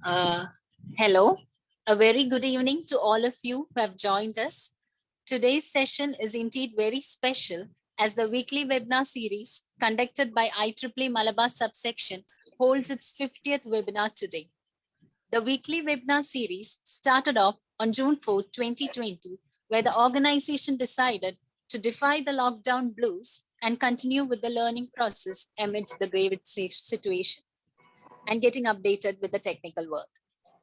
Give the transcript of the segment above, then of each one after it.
Uh, Hello, a very good evening to all of you who have joined us. Today's session is indeed very special as the weekly webinar series conducted by IEEE Malabar subsection holds its 50th webinar today. The weekly webinar series started off on June 4, 2020, where the organization decided to defy the lockdown blues and continue with the learning process amidst the grave situation and getting updated with the technical work.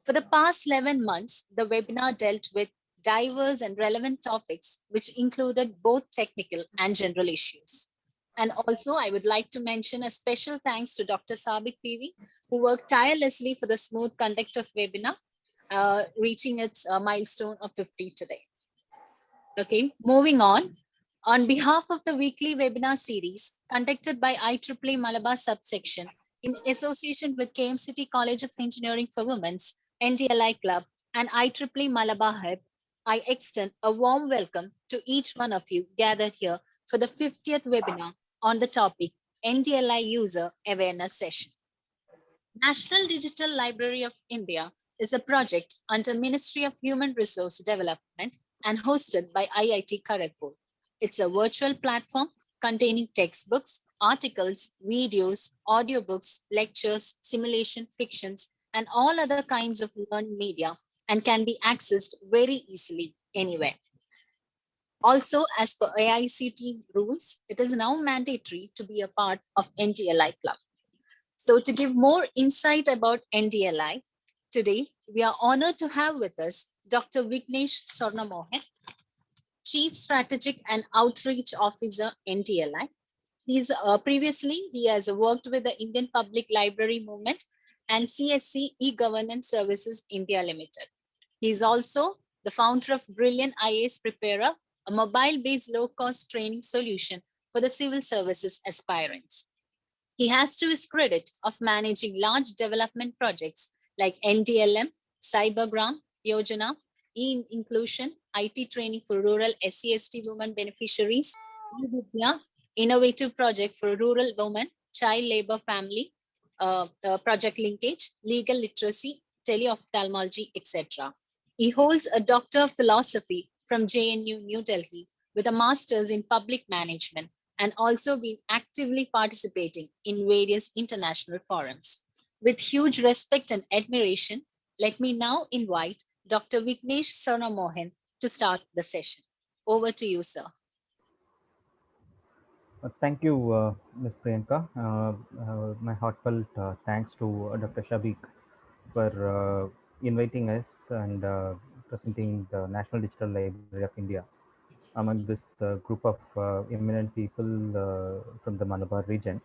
For the past 11 months, the webinar dealt with diverse and relevant topics, which included both technical and general issues. And also, I would like to mention a special thanks to Dr. Sabik PV, who worked tirelessly for the smooth conduct of webinar, reaching its milestone of 50 today. Okay, moving on. On behalf of the weekly webinar series conducted by IEEE Malabar subsection in association with KMCT College of Engineering for Women's, NDLI Club, and IEEE Malabar Hub, I extend a warm welcome to each one of you gathered here for the 50th webinar on the topic NDLI User Awareness Session. National Digital Library of India is a project under Ministry of Human Resource Development and hosted by IIT Kharagpur. It's a virtual platform containing textbooks, articles, videos, audiobooks, lectures, simulation, fictions, and all other kinds of learned media and can be accessed very easily anywhere. Also, as per AICT rules, it is now mandatory to be a part of NDLI Club. So to give more insight about NDLI, today we are honored to have with us Dr. Vignesh Sornamohan, Chief Strategic and Outreach Officer, NDLI. He has worked with the Indian Public Library Movement and CSC E-Governance Services India Limited. He is also the founder of Brilliant IAS Preparer, a mobile-based low-cost training solution for the civil services aspirants. He has to his credit of managing large development projects like NDLM, Cybergram, Yojana, e-inclusion, IT training for rural SC/ST women beneficiaries, e-Vidya, innovative project for rural women, child labor family, project linkage, legal literacy, teleophthalmology, etc. He holds a Doctor of Philosophy from JNU New Delhi with a master's in public management and also been actively participating in various international forums. With huge respect and admiration, let me now invite Dr. Vignesh Sarnamohan to start the session. Over to you, sir. Thank you, Ms. Priyanka. My heartfelt thanks to Dr. Shabik for inviting us and presenting the National Digital Library of India among this group of eminent people from the Malabar region.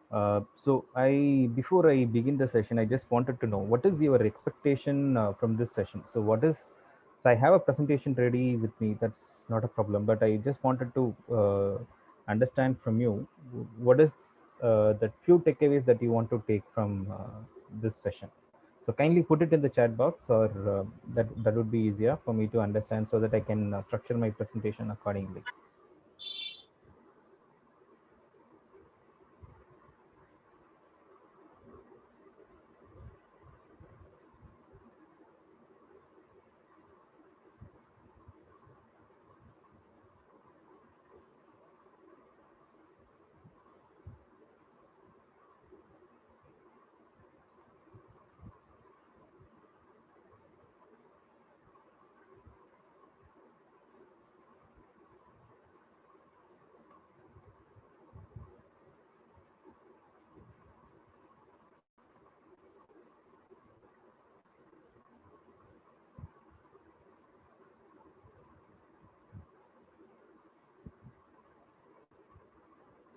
Before I begin the session, I just wanted to know what is your expectation from this session. So I have a presentation ready with me. That's not a problem. But I just wanted to understand from you what is the few takeaways that you want to take from this session. So kindly put it in the chat box, or that would be easier for me to understand, so that I can structure my presentation accordingly.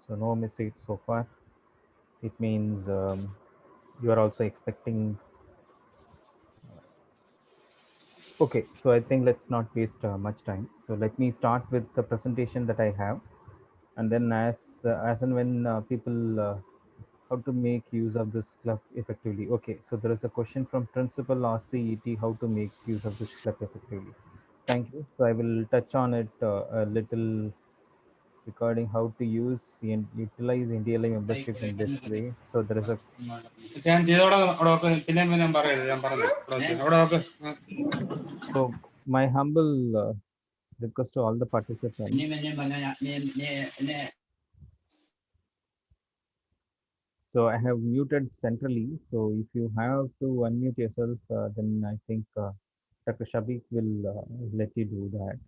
So no message so far. It means you are also expecting. Okay, so I think let's not waste much time. So let me start with the presentation that I have, and then as and when people how to make use of this club effectively. Okay, so there is a question from Principal RCET, how to make use of this club effectively. Thank you. So I will touch on it a little regarding how to use and utilize NDLI membership in this way. So there is a so my humble request to all the participants. So I have muted centrally. So if you have to unmute yourself, then I think Dr. Shabik will let you do that.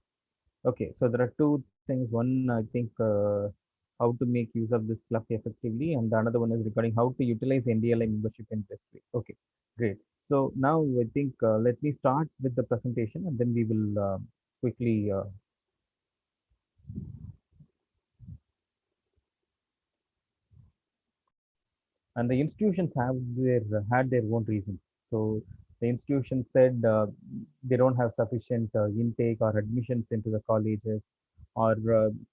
Okay, so there are two things. One, I think, how to make use of this club effectively, and the another one is regarding how to utilize NDLI membership in this way. Okay, great. So now I think let me start with the presentation, and then we will quickly and the institutions have their had their own reasons. So the institution said they don't have sufficient intake or admissions into the colleges, or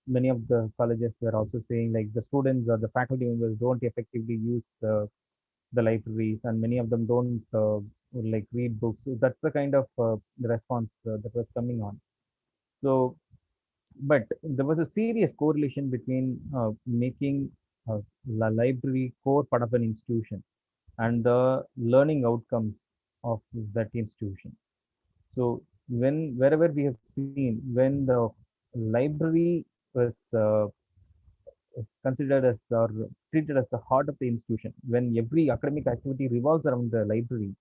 many of the colleges were also saying like the students or the faculty members don't effectively use the libraries, and many of them don't like read books. So that's the kind of the response that was coming on. So, but there was a serious correlation between making the library core part of an institution and the learning outcomes of that institution. So wherever we have seen when the library was considered as or treated as the heart of the institution, when every academic activity revolves around the library,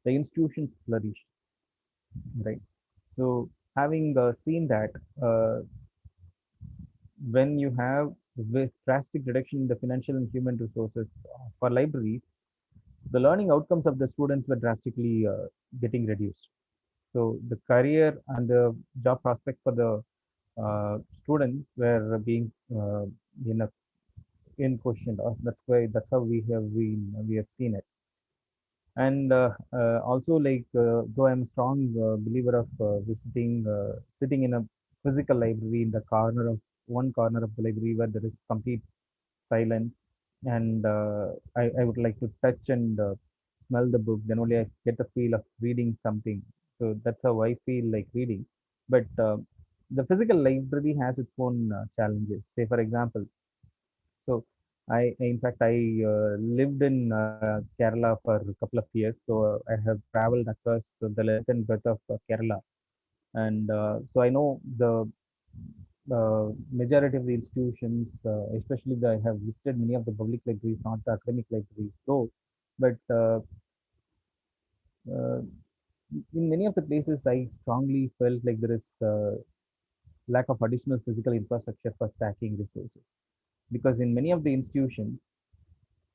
the institutions flourish, right? So having seen that, uh, when you have with drastic reduction in the financial and human resources for libraries, the learning outcomes of the students were drastically getting reduced. So the career and the job prospects for the students were being in a in question. That's why that's how we have seen it. And also like though I'm a strong believer of visiting sitting in a physical library in the corner of one corner of the library where there is complete silence, and I would like to touch and smell the book, then only I get the feel of reading something. So that's how I feel like reading. But the physical library has its own challenges. Say, for example, so in fact, I lived in Kerala for a couple of years. So I have traveled across the length and breadth of Kerala, and so I know the majority of the institutions, especially I have visited many of the public libraries, not the academic libraries, though. But uh, in many of the places, I strongly felt like there is lack of additional physical infrastructure for stacking resources. Because in many of the institutions,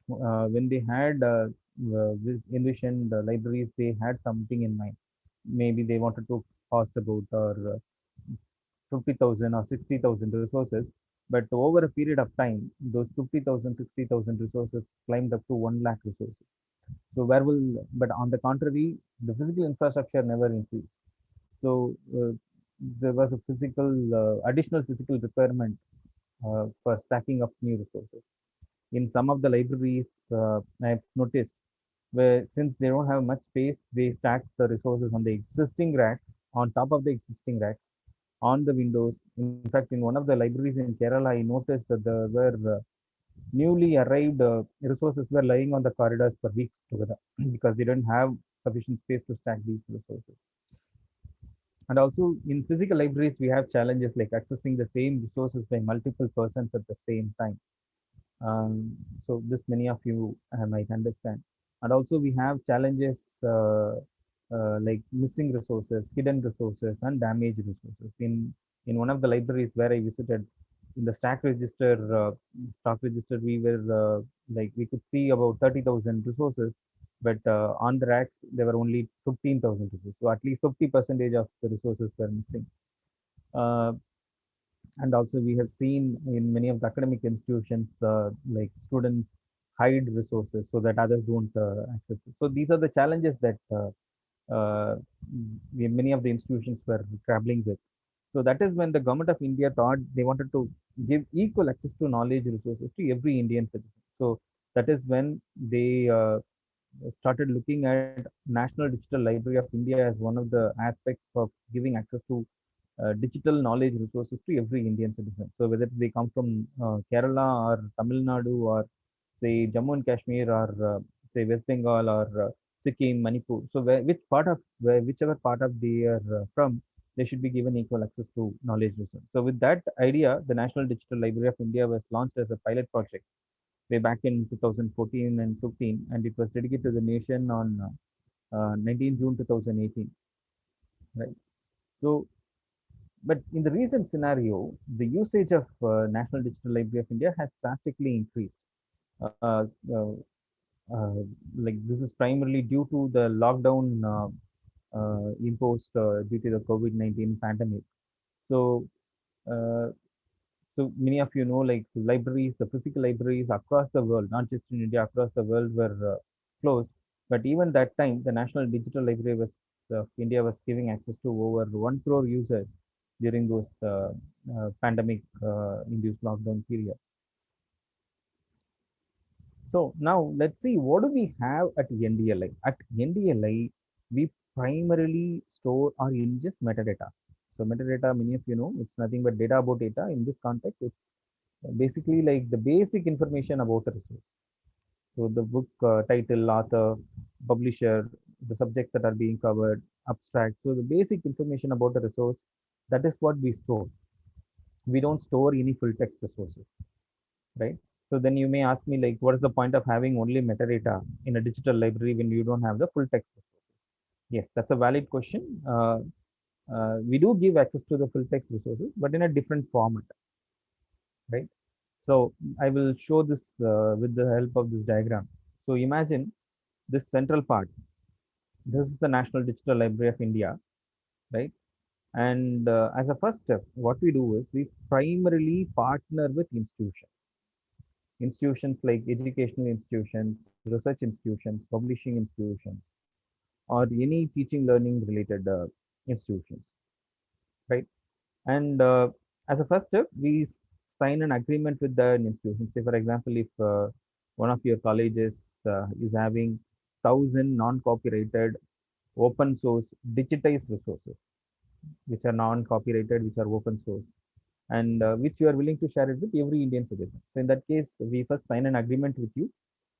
when they had envisioned libraries, they had something in mind. Maybe they wanted to cost about or 50,000 or 60,000 resources, but over a period of time, those 50,000, 60,000 resources climbed up to 1 lakh resources. So where will, but on the contrary, the physical infrastructure never increased. So there was a additional physical requirement for stacking up new resources. In some of the libraries, I've noticed where since they don't have much space, they stack the resources on the existing racks, on top of the existing racks, on the windows. In fact, in one of the libraries in Kerala, I noticed that there were newly arrived resources were lying on the corridors for weeks together because they didn't have sufficient space to stack these resources. And also in physical libraries, we have challenges like accessing the same resources by multiple persons at the same time. So this many of you might understand. And also we have challenges like missing resources, hidden resources, and damaged resources. In one of the libraries where I visited, in the stock register, we were like we could see about 30,000 resources, but on the racks there were only 15,000 resources. So at least 50% of the resources were missing. Uh, and also we have seen in many of the academic institutions like students hide resources so that others don't access it. So these are the challenges that uh, many of the institutions were grappling with. So that is when the government of India thought they wanted to give equal access to knowledge resources to every Indian citizen. So that is when they started looking at National Digital Library of India as one of the aspects of giving access to digital knowledge resources to every Indian citizen. So whether they come from Kerala or Tamil Nadu or say Jammu and Kashmir or say West Bengal or Sikkim, Manipur. So whichever part of they are from, they should be given equal access to knowledge resource. So with that idea, the National Digital Library of India was launched as a pilot project way back in 2014 and 15, and it was dedicated to the nation on 19 June 2018. Right. So, but in the recent scenario, the usage of National Digital Library of India has drastically increased. Uh, uh, uh, like this is primarily due to the lockdown imposed due to the COVID-19 pandemic. So, uh, so many of you know, like libraries, the physical libraries across the world, not just in India, across the world were closed. But even that time, the National Digital Library was India was giving access to over 1 crore users during those pandemic induced lockdown period. So now let's see what do we have at NDLI. At NDLI, we primarily store or ingest metadata. So metadata, many of you know, it's nothing but data about data. In this context, it's basically like the basic information about a resource. So the book title, author, publisher, the subjects that are being covered, abstract. So the basic information about the resource, that is what we store. We don't store any full text resources, right? So then you may ask me like, what is the point of having only metadata in a digital library when you don't have the full text resources? Yes, that's a valid question. We do give access to the full text resources, but in a different format, right? So I will show this with the help of this diagram. So imagine this central part. This is the National Digital Library of India, right? And as a first step, what we do is we primarily partner with institutions like educational institutions, research institutions, publishing institutions, or any teaching learning related institutions, right? And as a first step, we sign an agreement with the institution. Say, for example, if one of your colleges is having 1,000 non-copyrighted open source digitized resources, which are non-copyrighted, which are open source, and which you are willing to share it with every Indian citizen. So in that case, we first sign an agreement with you,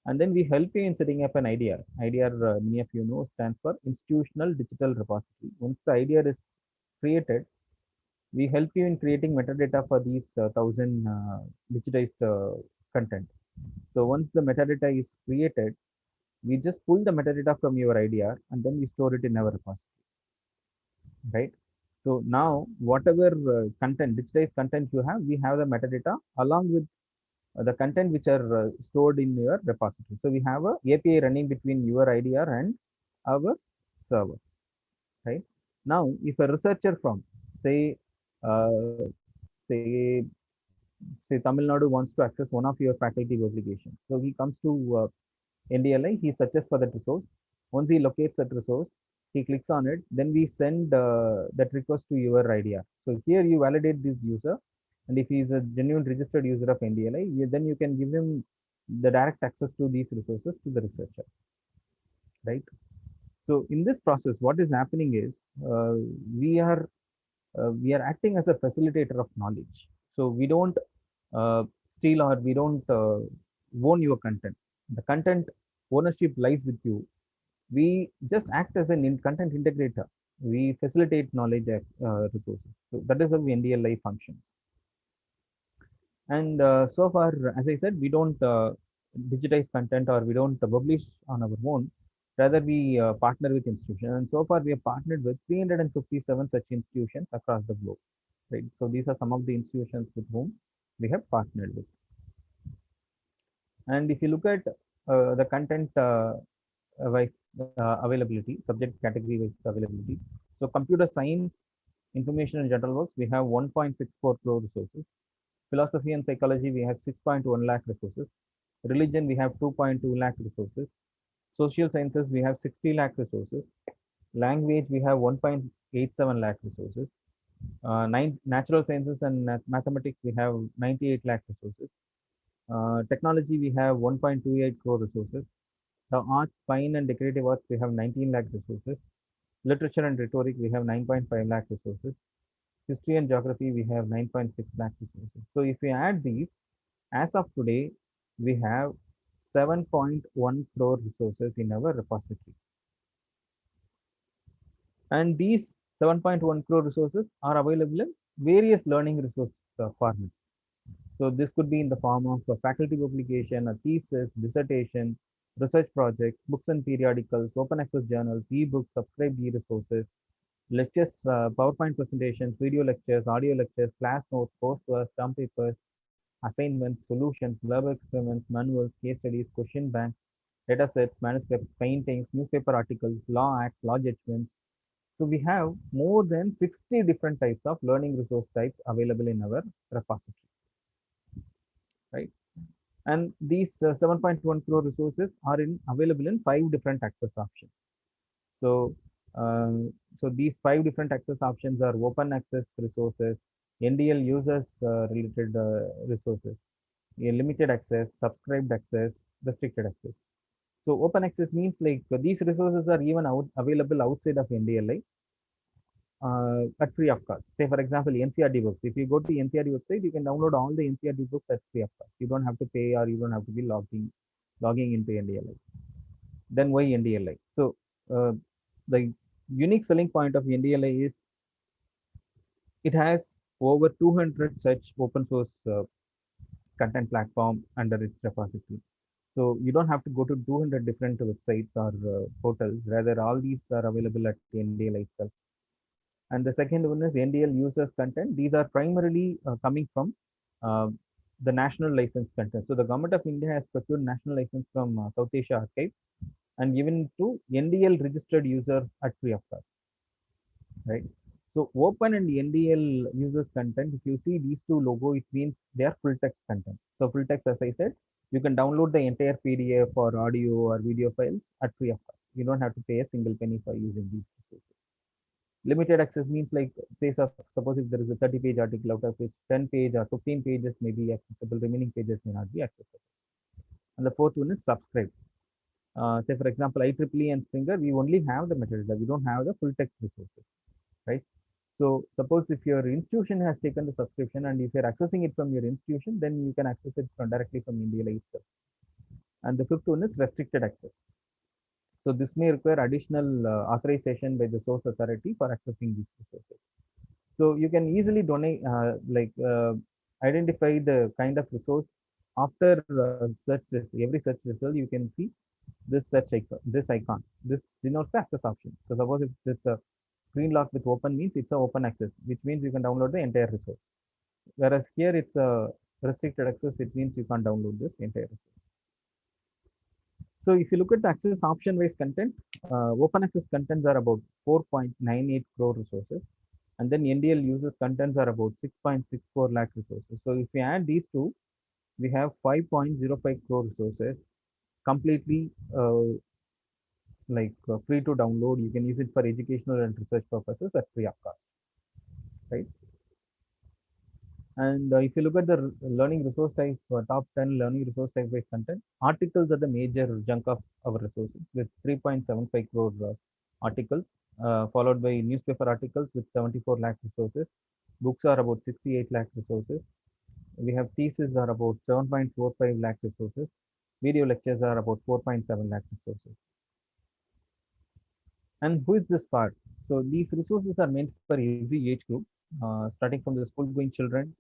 and then we help you in setting up an IDR. IDR, many of you know, stands for Institutional Digital Repository. Once the IDR is created, we help you in creating metadata for these 1,000 digitized content. So once the metadata is created, we just pull the metadata from your IDR and then we store it in our repository, right? So now whatever content, digitized content you have, we have the metadata along with the content which are stored in your repository. So we have a API running between your IDR and our server, right? Now, if a researcher from say uh, say say Tamil Nadu wants to access one of your faculty publications, so he comes to NDLI, he searches for that resource. Once he locates that resource, he clicks on it. Then we send that request to your IDR. So here you validate this user, and if he is a genuine registered user of NDLI, then you can give him the direct access to these resources to the researcher, right? So in this process, what is happening is we are we are acting as a facilitator of knowledge. So we don't uh, steal or we don't own your content. The content ownership lies with you. We just act as an content integrator. We facilitate knowledge resources. So that is how NDLI functions. And so far, as I said, we don't digitize content or we don't publish on our own. Rather, we partner with institutions. And so far, we have partnered with 357 such institutions across the globe. Right. So these are some of the institutions with whom we have partnered with. And if you look at the content wise availability, subject category wise availability. So computer science, information and general works, we have 1.64 crore resources. Philosophy and psychology, we have 6.1 lakh resources. Religion, we have 2.2 lakh resources. Social sciences, we have 60 lakh resources. Language, we have 1.87 lakh resources. Natural sciences and mathematics, we have 98 lakh resources. Technology, we have 1.28 crore resources. The arts, fine and decorative arts, we have 19 lakh resources. Literature and rhetoric, we have 9.5 lakh resources. History and geography, we have 9.6 lakh resources. So if we add these, as of today, we have 7.1 crore resources in our repository. And these 7.1 crore resources are available in various learning resource formats. So this could be in the form of a faculty publication, a thesis, dissertation, research projects, books and periodicals, open access journals, e-books, subscribed e-resources, lectures, PowerPoint presentations, video lectures, audio lectures, class notes, coursework, term papers, assignments, solutions, lab experiments, manuals, case studies, question banks, data sets, manuscripts, paintings, newspaper articles, law acts, law judgments. So we have more than 60 different types of learning resource types available in our repository, right? And these 7.1 crore resources are available in 5 different access options. So, so these 5 different access options are open access resources, NDL users related resources, limited access, subscribed access, restricted access. So open access means like these resources are even available outside of NDLI at free of cost. Say for example, NCRT books. If you go to NCRT website, you can download all the NCRT books at free of cost. You don't have to pay or you don't have to be logging into NDLI. Then why NDLI? So the unique selling point of NDLI is it has over 200 such open source content platform under its repository. So you don't have to go to 200 different websites or portals. Rather, all these are available at NDLI itself. And the second one is NDL users content. These are primarily coming from uh, the national license content. So the government of India has procured national license from South Asia Archive and given to NDL registered users at free of cost, right? So open and NDL users content, if you see these two logo, it means they are full text content. So full text, as I said, you can download the entire PDF or audio or video files at free of cost. You don't have to pay a single penny for using these resources. Limited access means like say suppose if there is a 30-page article out of which 10 page or 15 pages may be accessible, remaining pages may not be accessible. And the fourth one is subscribe. Say for example, IEEE and Springer, we only have the metadata, we don't have the full text resources, right? So suppose if your institution has taken the subscription and if you're accessing it from your institution, then you can access it directly from NDLI itself. And the fifth one is restricted access. So this may require additional authorization by the source authority for accessing these resources. So you can easily donate, identify the kind of resource after every search result. You can see this icon. This denotes the access option. So suppose if this green lock with open means it's a open access, which means you can download the entire resource. Whereas here it's a restricted access, it means you can't download this entire resource. So if you look at the access option based content, open access contents are about 4.98 crore resources. And then NDL users contents are about 6.64 lakh resources. So if we add these two, we have 5.05 crore resources completely free to download. You can use it for educational and research purposes at free of cost, right? And if you look at the learning resource type, top 10 learning resource type based content, articles are the major chunk of our resources with 3.75 crore articles, followed by newspaper articles with 74 lakh resources. Books are about 68 lakh resources. We have theses are about 7.45 lakh resources. Video lectures are about 4.7 lakh resources. And who is this part? So these resources are meant for every age group, starting from the school going children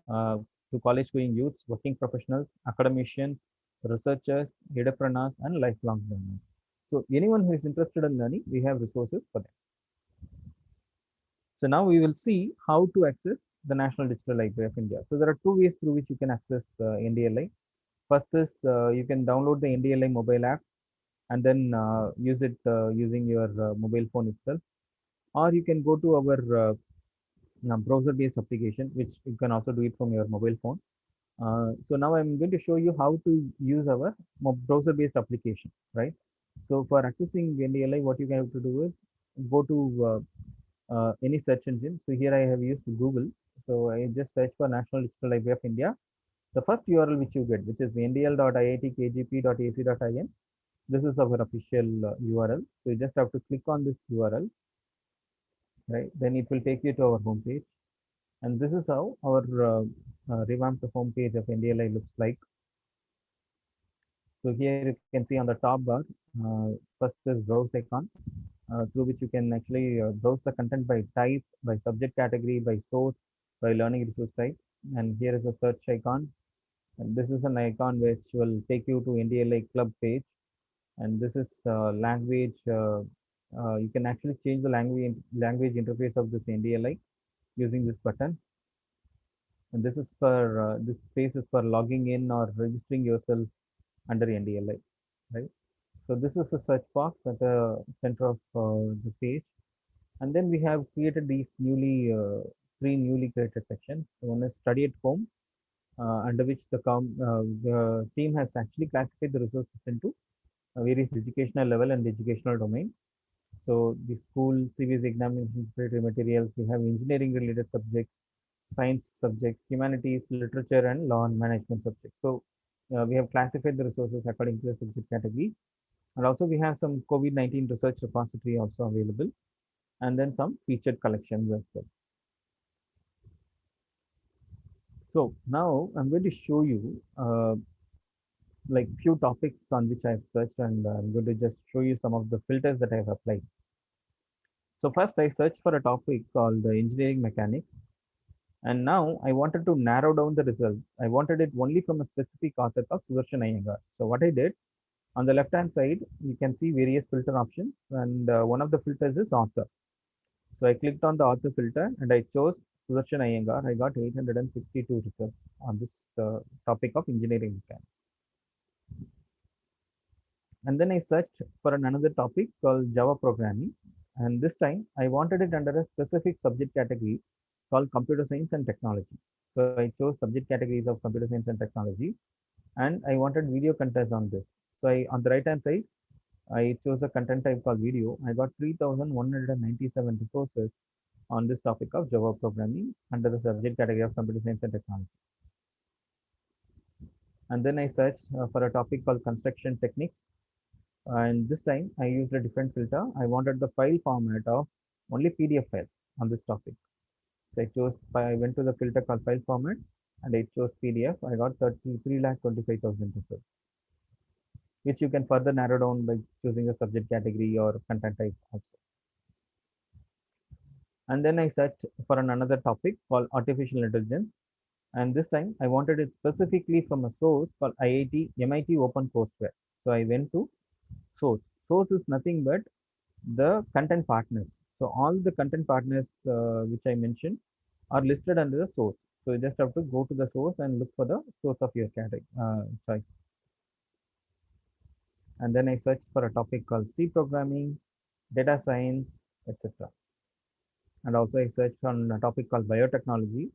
to college going youths, working professionals, academicians, researchers, entrepreneurs, and lifelong learners. So anyone who is interested in learning, we have resources for them. So now we will see how to access the National Digital Library of India. So there are two ways through which you can access NDLI. First is you can download the NDLI mobile app and then use it using your mobile phone itself. Or you can go to our browser-based application, which you can also do it from your mobile phone. So now I'm going to show you how to use our browser-based application, right? So for accessing NDLI, what you have to do is go to any search engine. So here I have used Google. So I just search for National Digital Library of India. The first URL which you get, which is ndl.iitkgp.ac.in. This is our official URL. So you just have to click on this URL, right? Then it will take you to our homepage. And this is how our revamped homepage of NDLI looks like. So here you can see on the top bar, first is browse icon, through which you can actually browse the content by type, by subject category, by source, by learning resource type. And here is a search icon. And this is an icon which will take you to NDLI club page. And this is language. You can actually change the language interface of this NDLI using this button. And this is for this space is for logging in or registering yourself under NDLI, right? So this is a search box at the center of the page. And then we have created these three newly created sections. One is study at home, under which the team has actually classified the resources into various educational level and educational domain. So the school, CBSE examination preparatory materials, we have engineering related subjects, science subjects, humanities, literature, and law and management subjects. So we have classified the resources according to the subject categories. And also we have some COVID-19 research repository also available, and then some featured collections as well. So now I'm going to show you like few topics on which I've searched, and I'm going to just show you some of the filters that I've applied. So first I searched for a topic called the engineering mechanics, and now I wanted to narrow down the results. I wanted it only from a specific author called Sudarshan Iyengar. So what I did, on the left hand side, you can see various filter options, and one of the filters is author. So I clicked on the author filter and I chose Sudarshan Iyengar. I got 862 results on this topic of engineering mechanics. And then I searched for another topic called Java programming. And this time I wanted it under a specific subject category called computer science and technology. So I chose subject categories of computer science and technology, and I wanted video content on this. So on the right hand side, I chose a content type called video. I got 3,197 resources on this topic of Java programming under the subject category of computer science and technology. And then I searched for a topic called construction techniques. And this time I used a different filter. I wanted the file format of only PDF files on this topic. So I went to the filter called file format and I chose PDF. I got 3,25,000 results, which you can further narrow down by choosing a subject category or content type also. And then I searched for another topic called artificial intelligence. And this time I wanted it specifically from a source called MIT OpenCourseWare. So I went to source. Source is nothing but the content partners. So all the content partners which I mentioned are listed under the source. So you just have to go to the source and look for the source of your category choice. And then I searched for a topic called C programming, data science, etc. And also I searched on a topic called biotechnology.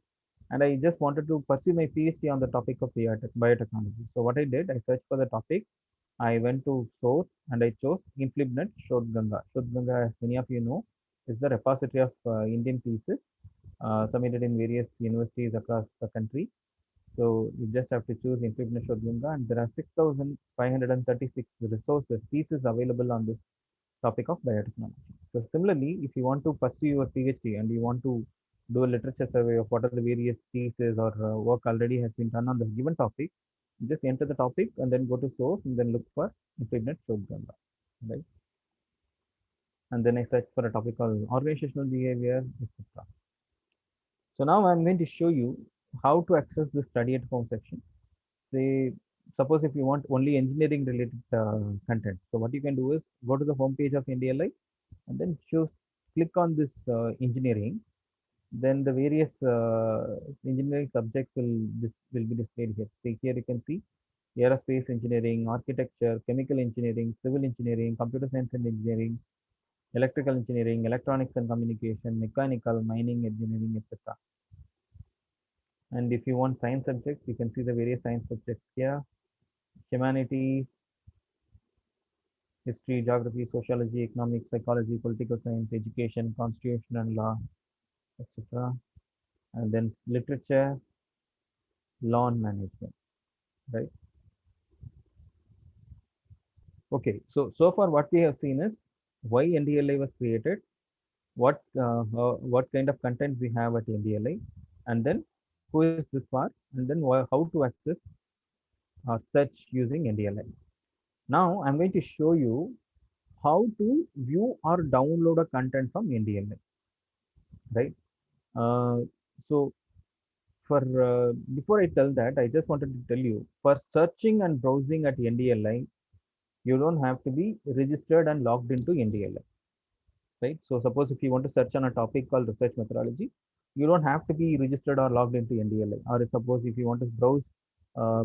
And I just wanted to pursue my PhD on the topic of biotechnology. So what I did, I searched for the topic. I went to source and I chose InfLibNet Shodhganga. Shodhganga, as many of you know, is the repository of Indian thesis submitted in various universities across the country. So you just have to choose InfLibNet Shodhganga, and there are 6,536 resources, pieces available on this topic of biotechnology. So similarly, if you want to pursue your PhD and you want to do a literature survey of what are the various theses or work already has been done on the given topic, just enter the topic and then go to source and then look for InfLibNet Shodhganga, right? And then I search for a topic called organizational behavior, etc. So now I'm going to show you how to access the study at home section. Say, suppose if you want only engineering related content. So what you can do is go to the home page of NDLI and then click on this engineering. Then the various engineering subjects will be displayed here. See, here you can see aerospace engineering, architecture, chemical engineering, civil engineering, computer science and engineering, electrical engineering, electronics and communication, mechanical, mining engineering, etc. And if you want science subjects, you can see the various science subjects here: humanities, history, geography, sociology, economics, psychology, political science, education, constitution and law, etc. And then literature, law and management, right? Okay, so far what we have seen is why NDLI was created, what kind of content we have at NDLI, and then who is this part, and then how to access search using NDLI. Now I'm going to show you how to view or download a content from NDLI, right? Uh, so for before I tell that, I just wanted to tell you for searching and browsing at NDLI, you don't have to be registered and logged into NDLI, right? So suppose if you want to search on a topic called research methodology, you don't have to be registered or logged into NDLI. Or suppose if you want to browse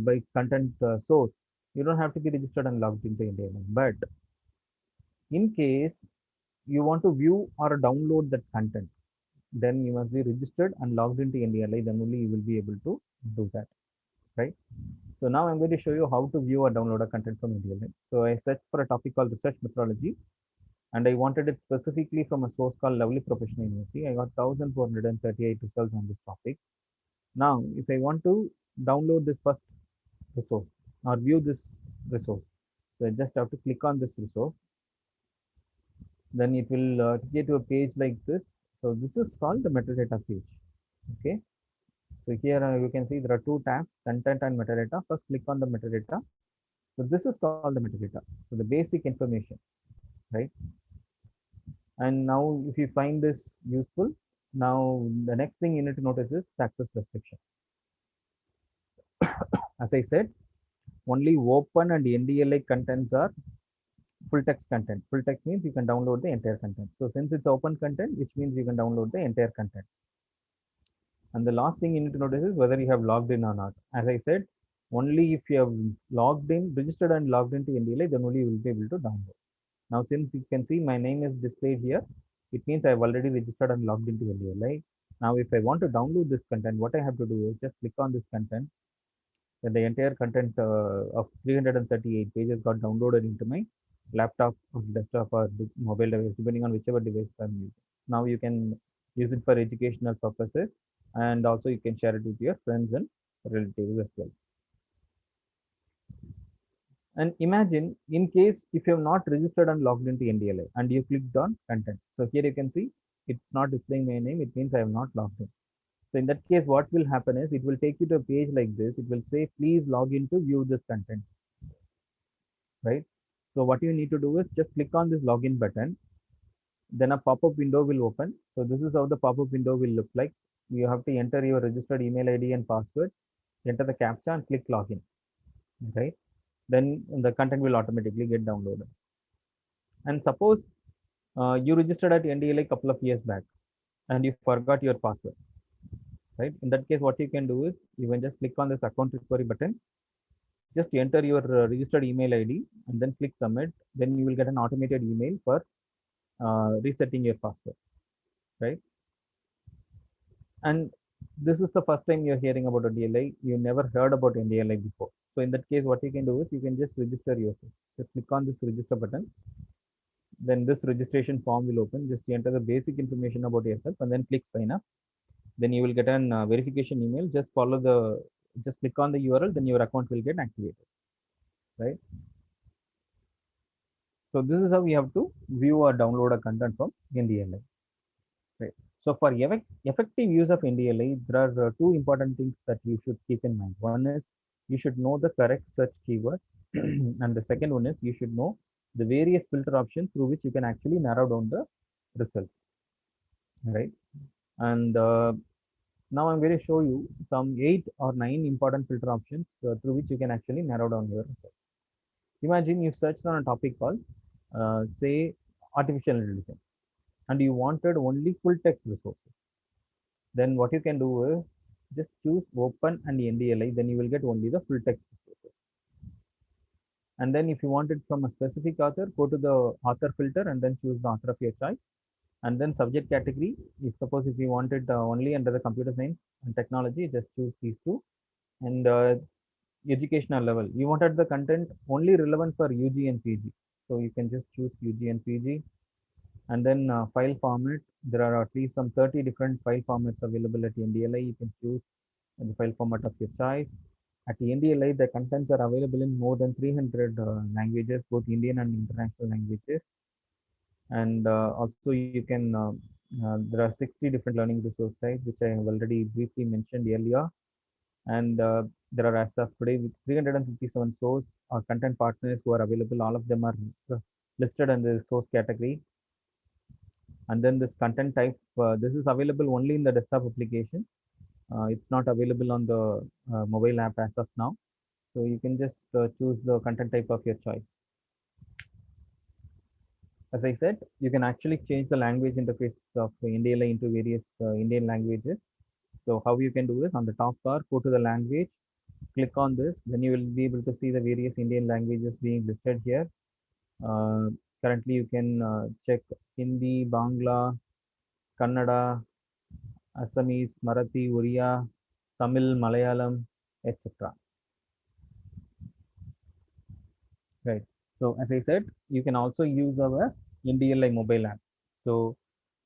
by content source, you don't have to be registered and logged into NDLI. But in case you want to view or download that content, then you must be registered and logged into NDLI. Then only you will be able to do that, right? So now I'm going to show you how to view or download a content from NDLI. So I searched for a topic called research methodology, and I wanted it specifically from a source called Lovely Professional University. I got 1438 results on this topic. Now, if I want to download this first resource or view this resource, so I just have to click on this resource. Then it will take you to a page like this. So this is called the metadata page. Okay. So here you can see there are two tabs, content and metadata. First click on the metadata. So this is called the metadata. So the basic information, right? And now if you find this useful, now the next thing you need to notice is access restriction. As I said, only open and NDLI contents are full text content. Full text means you can download the entire content. So since it's open content, which means you can download the entire content. And the last thing you need to notice is whether you have logged in or not. As I said, only if you have logged in, registered and logged into NDLI, then only you will be able to download. Now, since you can see my name is displayed here, it means I have already registered and logged into NDLI. Now, if I want to download this content, what I have to do is just click on this content. Then the entire content of 338 pages got downloaded into my laptop or desktop or mobile device, depending on whichever device I'm using. Now you can use it for educational purposes, and also you can share it with your friends and relatives as well. And imagine in case if you have not registered and logged into NDLI and you clicked on content. So here you can see it's not displaying my name. It means I have not logged in. So in that case, what will happen is it will take you to a page like this. It will say, please log in to view this content, right? So what you need to do is just click on this login button. Then a pop-up window will open. So this is how the pop-up window will look like. You have to enter your registered email ID and password, enter the captcha and click login, right? Then the content will automatically get downloaded. And suppose you registered at NDLA a couple of years back and you forgot your password, right? In that case, what you can do is you can just click on this account recovery button, just enter your registered email ID and then click submit. Then you will get an automated email for resetting your password, right? And this is the first time you're hearing about a DLI. You never heard about NDLI before. So in that case, what you can do is you can just register yourself. Just click on this register button. Then this registration form will open. Just enter the basic information about yourself and then click sign up. Then you will get an verification email. Just click on the URL. Then your account will get activated, right? So this is how we have to view or download a content from NDLI, right? So for effective use of NDLI, there are two important things that you should keep in mind. One is you should know the correct search keyword, and the second one is you should know the various filter options through which you can actually narrow down the results, right? And now I'm going to show you some 8 or 9 important filter options through which you can actually narrow down your results. Imagine you searched on a topic called, say, artificial intelligence, and you wanted only full text resources. Then what you can do is just choose open and NDLI, then you will get only the full text resources. And then if you want it from a specific author, go to the author filter and then choose the author of your choice. And then subject category, if suppose if you want it only under the computer science and technology, just choose these two. And educational level, you wanted the content only relevant for UG and PG. So you can just choose UG and PG. And then file format, there are at least some 30 different file formats available at NDLI. You can choose the file format of your choice. At NDLI, the contents are available in more than 300 languages, both Indian and international languages. And also you can There are 60 different learning resource types, which I have already briefly mentioned earlier. And there are, as of today, with 357 source or content partners who are available. All of them are listed under the source category. And then this content type, this is available only in the desktop application. It's not available on the mobile app as of now. So you can just choose the content type of your choice. As I said, you can actually change the language interface of NDLI into various Indian languages. So how you can do this, on the top bar, go to the language, click on this, then you will be able to see the various Indian languages being listed here. Currently, you can check Hindi, Bangla, Kannada, Assamese, Marathi, Oriya, Tamil, Malayalam, etc. Right. So as I said, you can also use our NDLI mobile app. So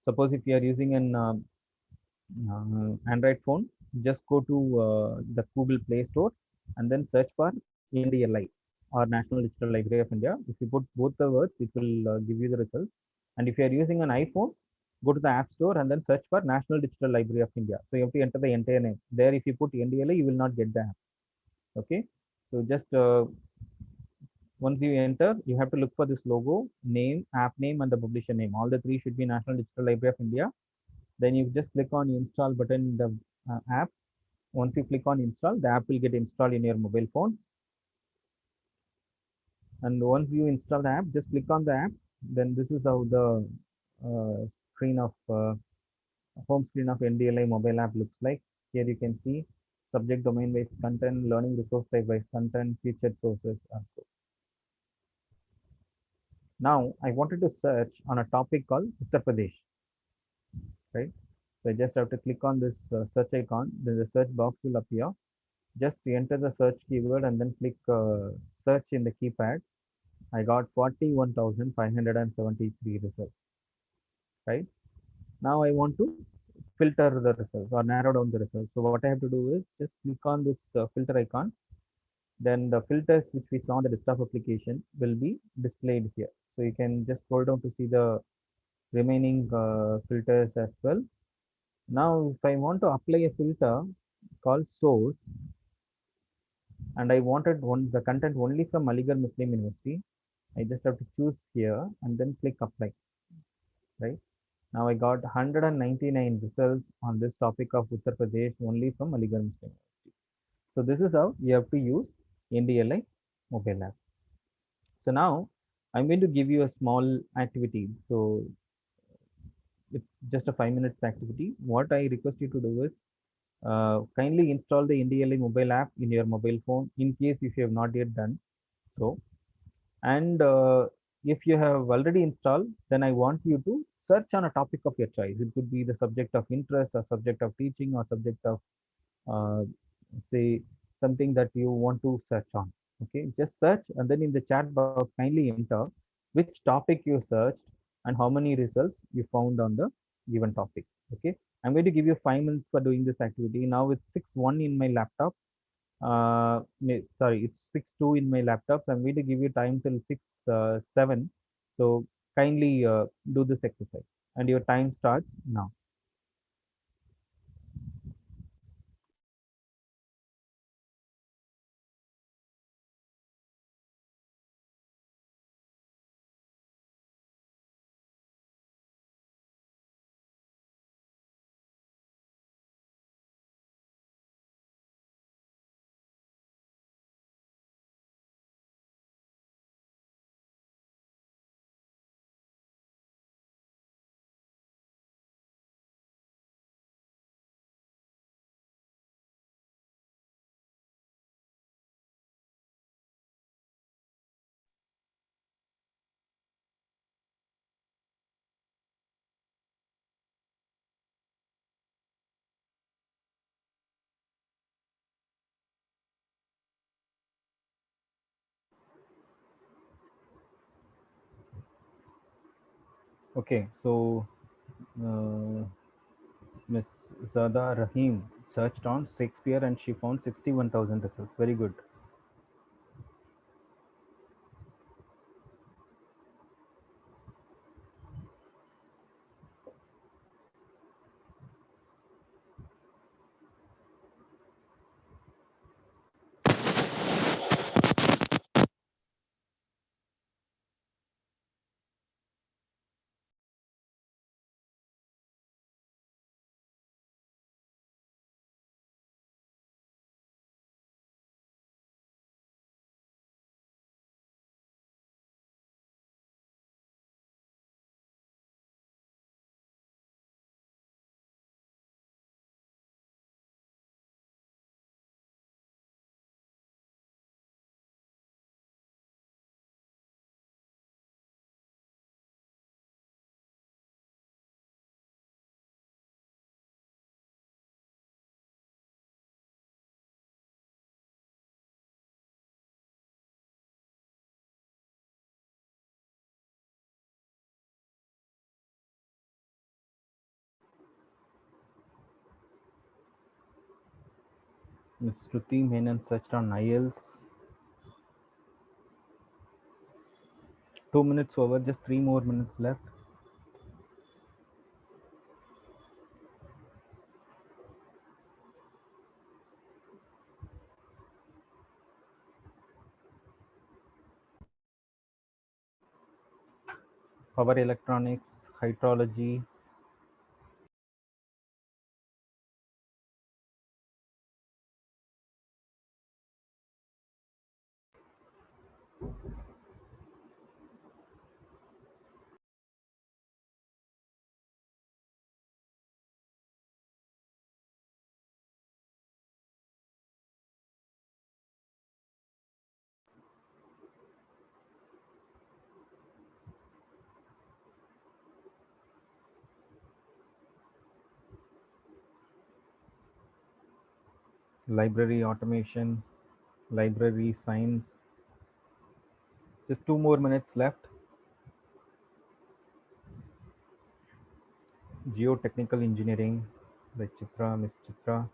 suppose if you are using an Android phone, just go to the Google Play Store and then search for NDLI or National Digital Library of India. If you put both the words, it will give you the results. And if you are using an iPhone, go to the App Store and then search for National Digital Library of India. So you have to enter the entire name. There, if you put NDLI, you will not get the app. Okay. So just once you enter, you have to look for this logo, name, app name, and the publisher name. All the three should be National Digital Library of India. Then you just click on install button in the app. Once you click on install, the app will get installed in your mobile phone. And once you install the app, just click on the app. Then this is how the screen of home screen of NDLI mobile app looks like. Here you can see subject domain based content, learning resource type based content, featured sources, and so. Now I wanted to search on a topic called Uttar Pradesh, right? So I just have to click on this search icon. Then the search box will appear. Just enter the search keyword and then click search in the keypad. I got 41,573 results, right? Now I want to filter the results or narrow down the results. So what I have to do is just click on this filter icon. Then the filters which we saw on the desktop application will be displayed here. So you can just scroll down to see the remaining filters as well. Now, if I want to apply a filter called source, and I wanted the content only from Aligarh Muslim University, I just have to choose here and then click apply, right? Now I got 199 results on this topic of Uttar Pradesh only from Aligarh Muslim University. So this is how you have to use NDLI mobile app. So now I'm going to give you a small activity. So it's just a 5 minutes activity. What I request you to do is kindly install the NDLI mobile app in your mobile phone in case if you have not yet done so. And if you have already installed, then I want you to search on a topic of your choice. It could be the subject of interest or subject of teaching or subject of uh, say something that you want to search on. Okay, just search and then in the chat box kindly enter which topic you searched and how many results you found on the given topic. Okay, I'm going to give you 5 minutes for doing this activity. Now it's 6:01 in my laptop. Sorry, it's 6:02 in my laptop. So I'm going to give you time till 6:07. So kindly do this exercise and your time starts now. Okay, so Miss Zada Rahim searched on Shakespeare and she found 61,000 results. Very good. Ms. Shruti Menon searched on IELTS. 2 minutes over, just 3 more minutes left. Power electronics, hydrology, library automation, library science. Just 2 more minutes left. Geotechnical engineering by Chitra, Miss Chitra.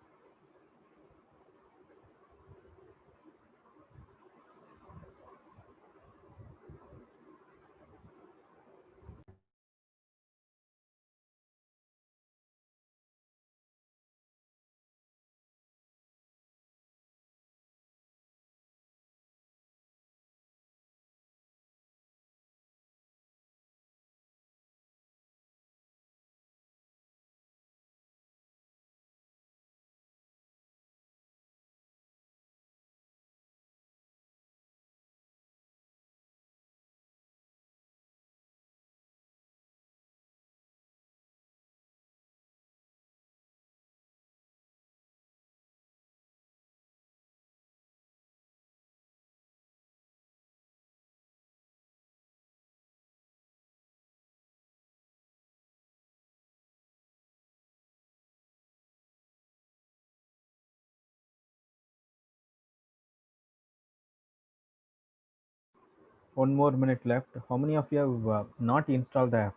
One more minute left. How many of you have not installed the app?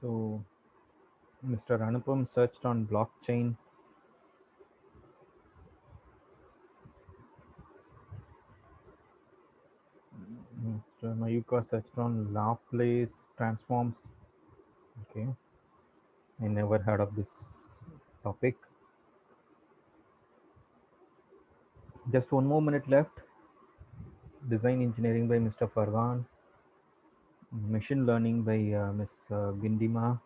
So Mr. Anupam searched on blockchain. Mr. Mayuka searched on Laplace transforms. Okay, I never heard of this topic. Just one more minute left. Design engineering by Mr. Farhan. Machine learning by Ms. Bindima.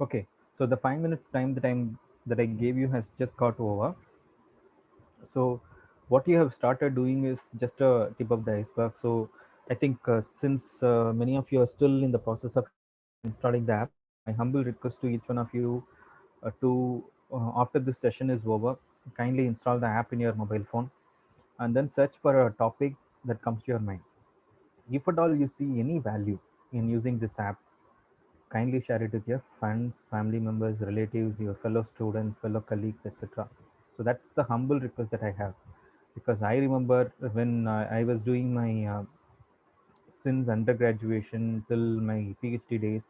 Okay, so the 5 minutes time that I gave you has just got over. So what you have started doing is just a tip of the iceberg. So I think since many of you are still in the process of installing the app, my humble request to each one of you to after this session is over, kindly install the app in your mobile phone and then search for a topic that comes to your mind. If at all you see any value in using this app, kindly share it with your friends, family members, relatives, your fellow students, fellow colleagues, etc. So that's the humble request that I have, because I remember when I was doing my since undergraduation till my PhD days,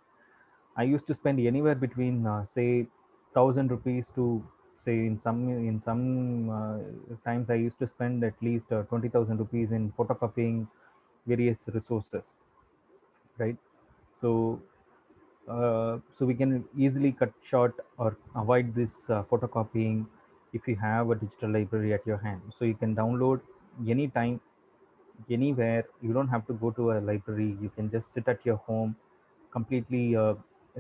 I used to spend anywhere between say 1,000 rupees to say in some times I used to spend at least 20,000 rupees in photocopying various resources, right? So so we can easily cut short or avoid this photocopying if you have a digital library at your hand. So you can download anytime, anywhere. You don't have to go to a library. You can just sit at your home, completely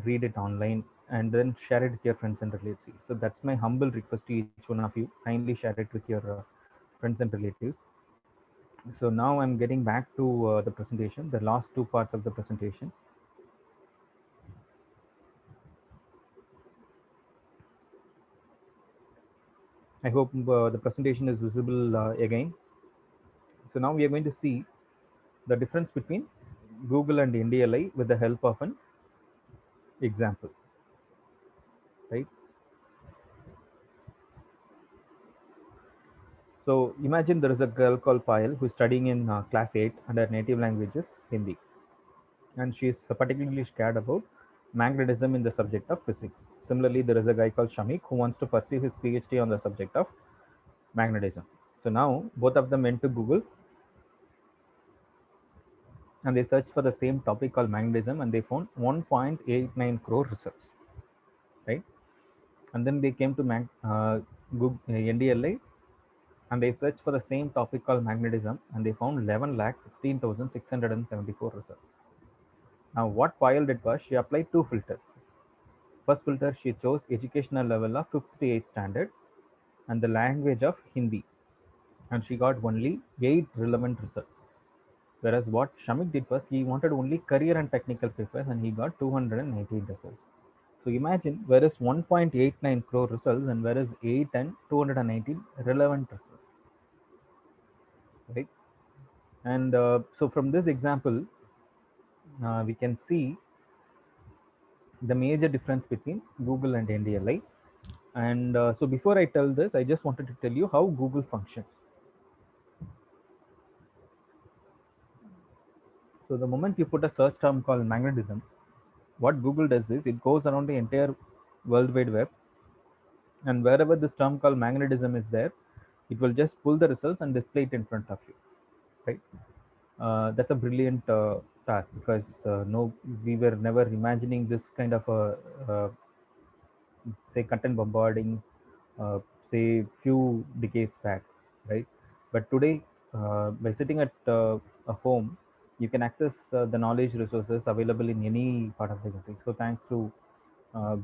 read it online, and then share it with your friends and relatives. So that's my humble request to each one of you. Kindly share it with your friends and relatives. So now I'm getting back to the presentation, the last two parts of the presentation. I hope the presentation is visible again. So now we are going to see the difference between Google and NDLI with the help of an example, right? So imagine there is a girl called Payal who is studying in class 8 and her native language is Hindi, and she is particularly scared about magnetism in the subject of physics. Similarly, there is a guy called Shamik who wants to pursue his PhD on the subject of magnetism. So now both of them went to Google and they searched for the same topic called magnetism and they found 1.89 crore results, right? And then they came to Google, NDLA, and they searched for the same topic called magnetism and they found 11 lakh 16,674 results. Now what Payal did was she applied two filters. First filter, she chose educational level of 58 standard and the language of Hindi, and she got only 8 relevant results. Whereas what Shamik did was he wanted only career and technical papers and he got 219 results. So imagine, whereas 1.89 crore results and whereas 8 and 219 relevant results, right? And so from this example, we can see the major difference between Google and NDLI. And so before I tell this, I just wanted to tell you how Google functions. So the moment you put a search term called magnetism, what Google does is it goes around the entire World Wide Web, and wherever this term called magnetism is there, it will just pull the results and display it in front of you, right? That's a brilliant task because no, we were never imagining this kind of a say content bombarding, say few decades back, right? But today, by sitting at a home, you can access the knowledge resources available in any part of the country. So thanks to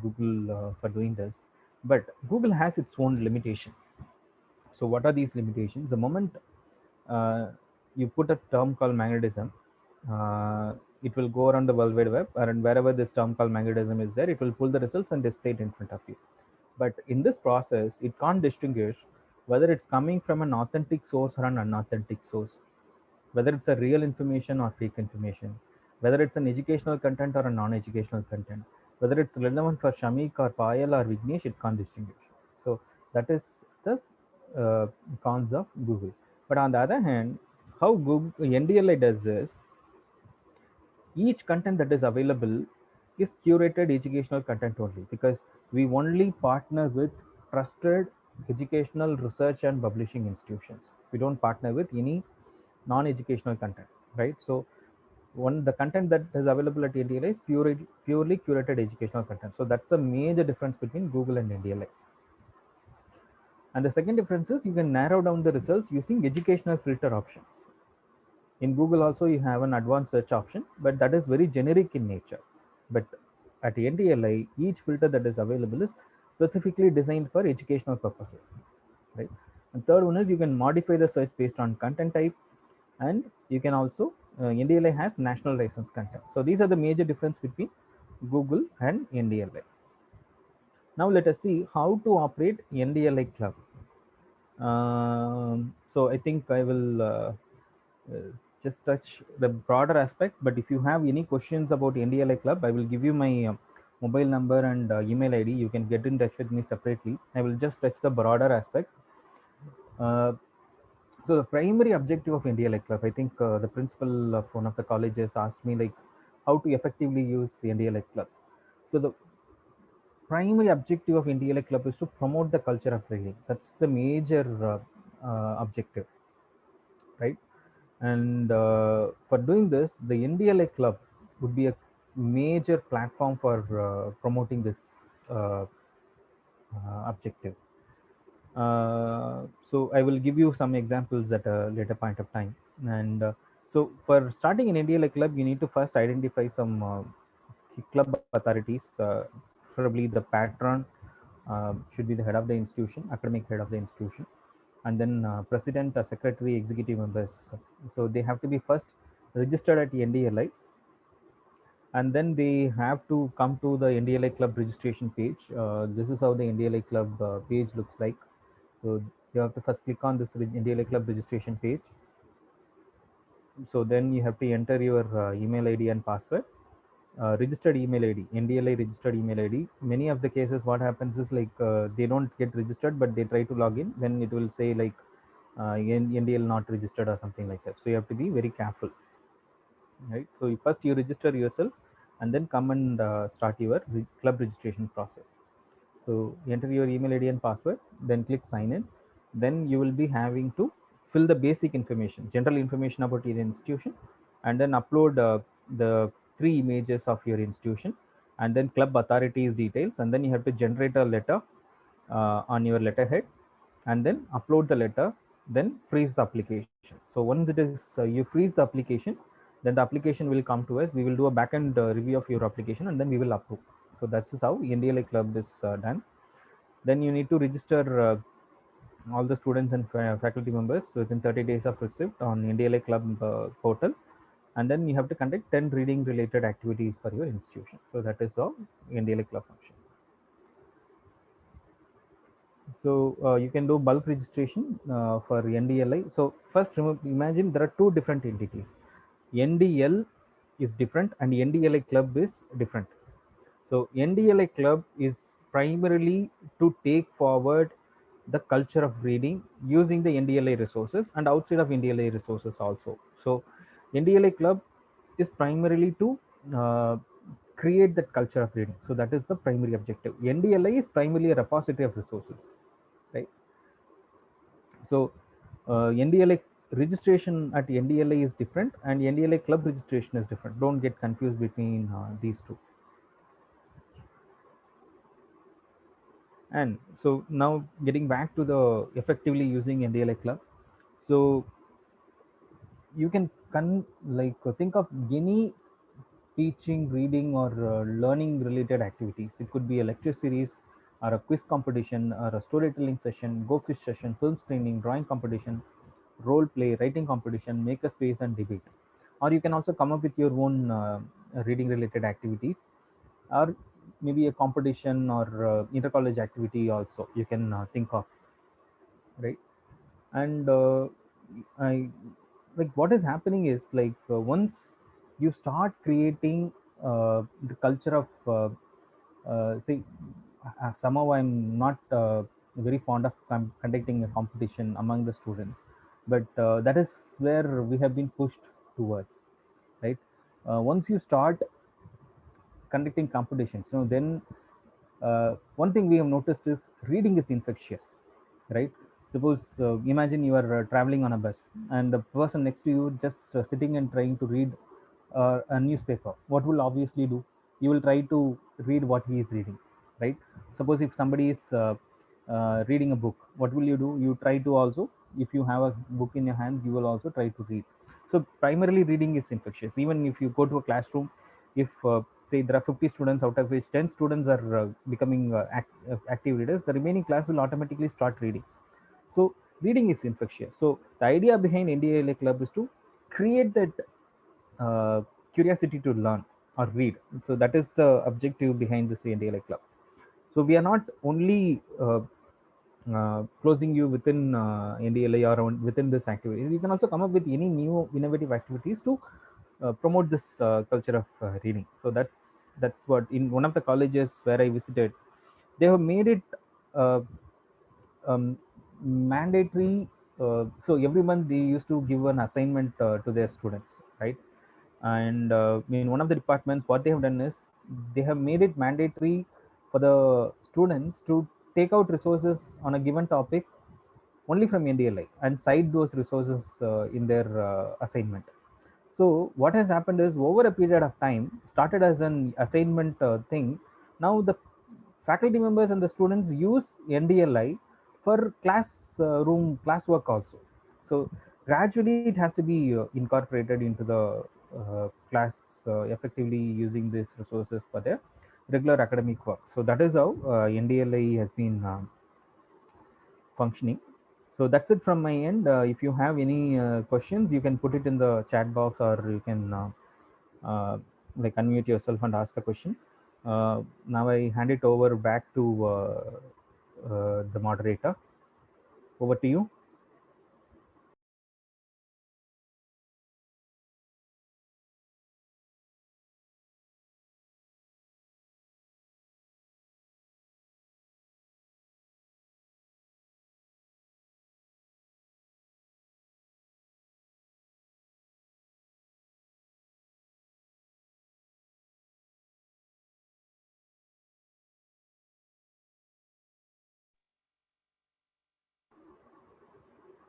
Google for doing this. But Google has its own limitation. So what are these limitations? The moment uh, you put a term called magnetism, it will go around the World Wide Web, and wherever this term called magnetism is there, it will pull the results and display it in front of you. But in this process, it can't distinguish whether it's coming from an authentic source or an unauthentic source, whether it's a real information or fake information, whether it's an educational content or a non-educational content, whether it's relevant for Shamik or Payal or Vignesh, it can't distinguish. So that is the cons of Google. But on the other hand, how Google NDLI does is each content that is available is curated educational content only, because we only partner with trusted educational research and publishing institutions. We don't partner with any non-educational content, right? So one, the content that is available at NDLA is purely curated educational content. So that's a major difference between Google and NDLA. And the second difference is you can narrow down the results using educational filter options. In Google also you have an advanced search option, but that is very generic in nature. But at NDLI, each filter that is available is specifically designed for educational purposes, right? And third one is you can modify the search based on content type, and you can also NDLI has national license content. So these are the major difference between Google and NDLI. Now let us see how to operate NDLI Club. So I think I will uh, just touch the broader aspect. But if you have any questions about NDLI Club, I will give you my mobile number and email ID. You can get in touch with me separately. I will just touch the broader aspect. Uh, so the primary objective of NDLI Club, I think the principal of one of the colleges asked me like how to effectively use NDLI Club. So the primary objective of NDLI Club is to promote the culture of trading. That's the major objective, right? And for doing this, the NDLI Club would be a major platform for promoting this uh, objective. So I will give you some examples at a later point of time. And so for starting an NDLI Club, you need to first identify some club authorities, preferably the patron should be the head of the institution, academic head of the institution. and then president, secretary, executive members. So they have to be first registered at NDLI, and then they have to come to the NDLI club registration page. This is how the NDLI club page looks like. So you have to first click on this NDLI club registration page. So then you have to enter your email ID and password. Registered email ID, NDLI registered email ID. Many of the cases, what happens is like they don't get registered, but they try to log in. Then it will say like NDL not registered or something like that. So you have to be very careful, right? So first you register yourself, and then come and start your club registration process. So enter your email ID and password, then click sign in. Then you will be having to fill the basic information, general information about your institution, and then upload the three images of your institution, and then club authorities details, and then you have to generate a letter on your letterhead, and then upload the letter, then freeze the application. So once it is you freeze the application, then the application will come to us. We will do a backend review of your application, and then we will approve. So that's how NDLI club is done. Then you need to register all the students and faculty members within 30 days of receipt on NDLI club portal, and then you have to conduct 10 reading related activities for your institution. So that is how NDLI club function. So you can do bulk registration for NDLI. So first, imagine there are two different entities. NDL is different and NDLI club is different. So NDLI club is primarily to take forward the culture of reading using the NDLI resources and outside of NDLI resources also. So NDLI club is primarily to create that culture of reading. So that is the primary objective. NDLI is primarily a repository of resources, right? So NDLI registration at NDLI is different, and NDLI club registration is different. Don't get confused between these two. And so now getting back to the effectively using NDLI club. So you can think of any teaching, reading, or learning related activities. It could be a lecture series, or a quiz competition, or a storytelling session, go fish session, film screening, drawing competition, role play, writing competition, make a space, and debate. Or you can also come up with your own reading related activities, or maybe a competition or inter-college activity also you can think of, right? And I like what is happening is like once you start creating the culture of say somehow I'm not very fond of conducting a competition among the students, but that is where we have been pushed towards, right? Once you start conducting competitions, then one thing we have noticed is reading is infectious, right? Suppose imagine you are traveling on a bus, and the person next to you just sitting and trying to read a newspaper. What will obviously do? You will try to read what he is reading, right? Suppose if somebody is reading a book, what will you do? You try to also, if you have a book in your hands, you will also try to read. So primarily reading is infectious. Even if you go to a classroom, if say there are 50 students, out of which 10 students are becoming active readers, the remaining class will automatically start reading. So reading is infectious. So the idea behind NDLA club is to create that uh, curiosity to learn or read. So that is the objective behind this NDLA club. So we are not only closing you within NDLA or within this activity. You can also come up with any new innovative activities to promote this culture of reading. So that's what in one of the colleges where I visited, they have made it uh, mandatory. So every month they used to give an assignment to their students, right? And in one of the departments, what they have done is they have made it mandatory for the students to take out resources on a given topic only from NDLI and cite those resources in their assignment. So what has happened is over a period of time, started as an assignment thing. Now the faculty members and the students use NDLI for room classwork also. So gradually it has to be incorporated into the class effectively using these resources for their regular academic work. So that is how NDLI has been functioning. So that's it from my end. If you have any questions, you can put it in the chat box, or you can uh, like unmute yourself and ask the question. Now I hand it over back to the moderator. Over to you.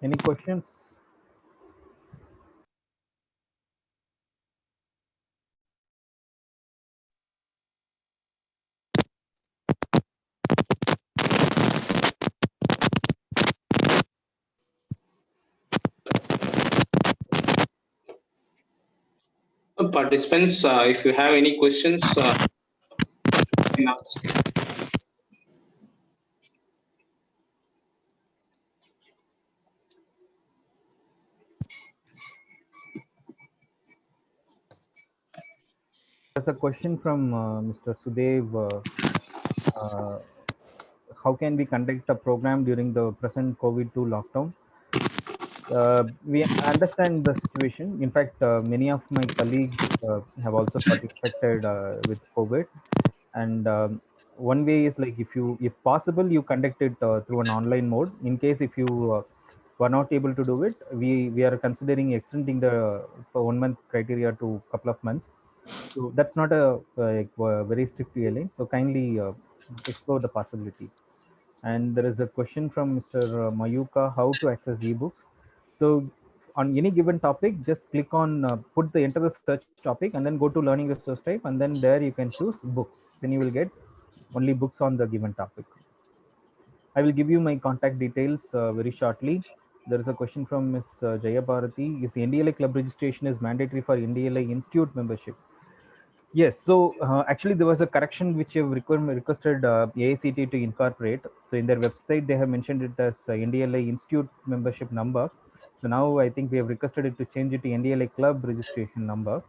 Any questions? Participants, if you have any questions, you can ask. There's a question from Mr. Sudev. Uh, how can we conduct a program during the present COVID-2 lockdown? We understand the situation. In fact, many of my colleagues have also got infected with COVID, and one way is like, if possible, you conduct it through an online mode. In case if you were not able to do it, we are considering extending the 1 month criteria to couple of months. So that's not a very strict PLA. So kindly explore the possibilities. And there is a question from Mr. Mayuka, how to access ebooks. So on any given topic, just click on enter the search topic and then go to learning resource type, and then there you can choose books. Then you will get only books on the given topic. I will give you my contact details very shortly. There is a question from Ms. Jaya Bharati. Is NDLA club registration is mandatory for NDLA institute membership? Yes. So actually, there was a correction which have requested AICT to incorporate. So in their website, they have mentioned it as NDLA Institute membership number. So now I think we have requested it to change it to NDLA Club registration number.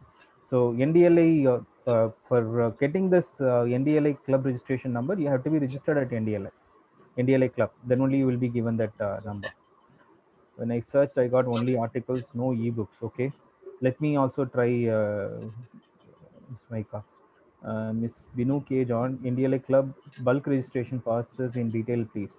So NDLA for getting this NDLA Club registration number, you have to be registered at NDLA Club. Then only you will be given that number. When I searched, I got only articles, no ebooks. Okay, let me also try Ms. Maika. Miss Binu K. John, NDLA Club bulk registration process in detail, please.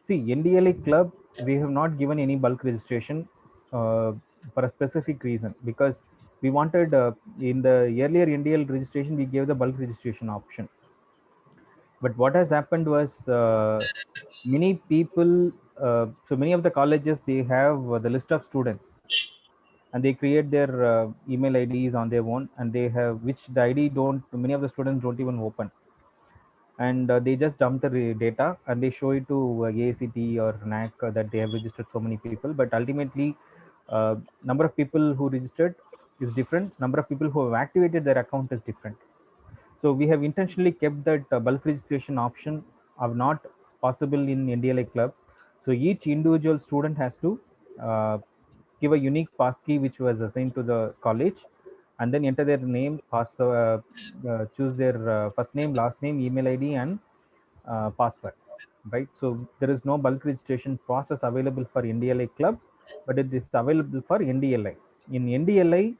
See, NDLA Club, we have not given any bulk registration for a specific reason, because we wanted in the earlier NDL registration, we gave the bulk registration option. But what has happened was many people, so many of the colleges, they have the list of students, and they create their email IDs on their own, and they have, which the ID don't, many of the students don't even open, and they just dump the data and they show it to AICT or NAC that they have registered so many people. But ultimately, number of people who registered is different. Number of people who have activated their account is different. So we have intentionally kept that bulk registration option of not possible in NDLA club. So each individual student has to uh, give a unique passkey which was assigned to the college, and then enter their name, choose their first name, last name, email ID, and password. Right. So there is no bulk registration process available for NDLA club, but it is available for NDLI. In NDLI,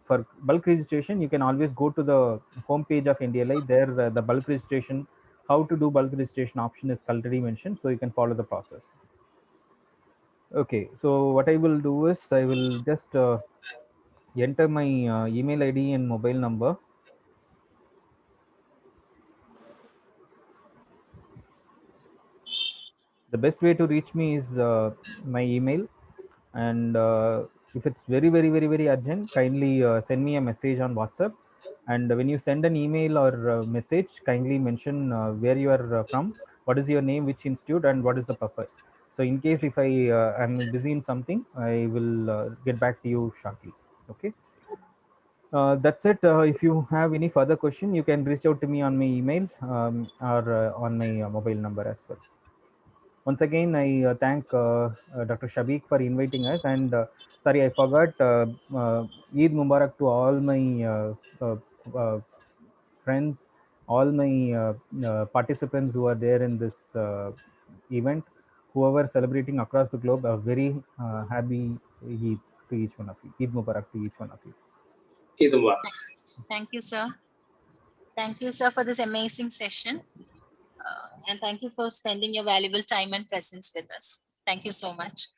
for bulk registration, you can always go to the home page of NDLI. There, the bulk registration, how to do bulk registration option is already mentioned, so you can follow the process. Okay, so what I will do is I will just enter my email ID and mobile number. The best way to reach me is my email, and if it's very urgent, kindly send me a message on WhatsApp. And when you send an email or message, kindly mention where you are from, what is your name, which institute, and what is the purpose. So in case if I am busy in something, I will get back to you shortly. Okay. That's it. If you have any further question, you can reach out to me on my email or on my mobile number as well. Once again, I thank Dr. Shabiq for inviting us. And sorry, I forgot. Eid Mubarak to all my friends, all my participants who are there in this event, whoever celebrating across the globe. A very happy Eid to each one of you. Eid Mubarak to each one of you. Eid Mubarak. Thank you, sir. Thank you, sir, for this amazing session. And thank you for spending your valuable time and presence with us. Thank you so much.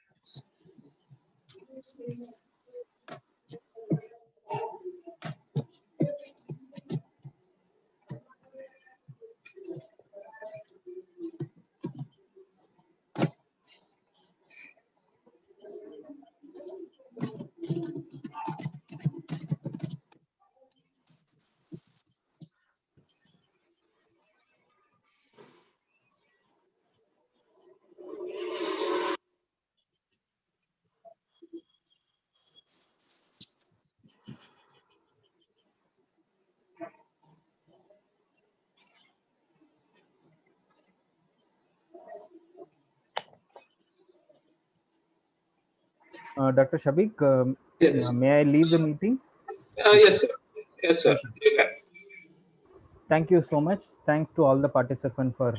Dr. Shabiq, Yes. may I leave the meeting? Yes, sir. Yes, sir. Okay. You can. Thank you so much. Thanks to all the participants for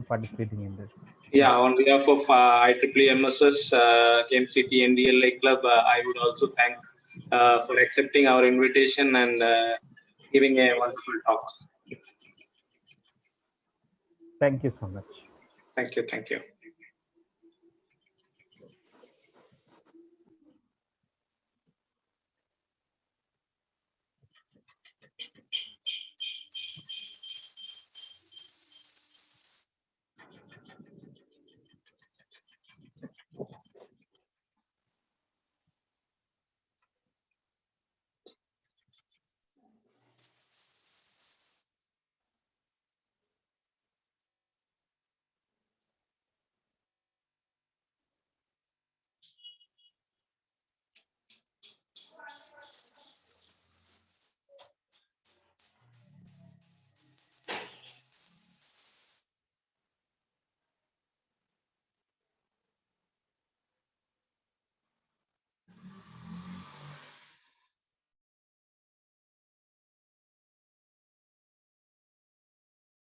participating in this. Yeah, on behalf of IEEE MSS, KMCT and DLA Club, I would also thank for accepting our invitation and giving a wonderful talk. Thank you so much. Thank you. Thank you.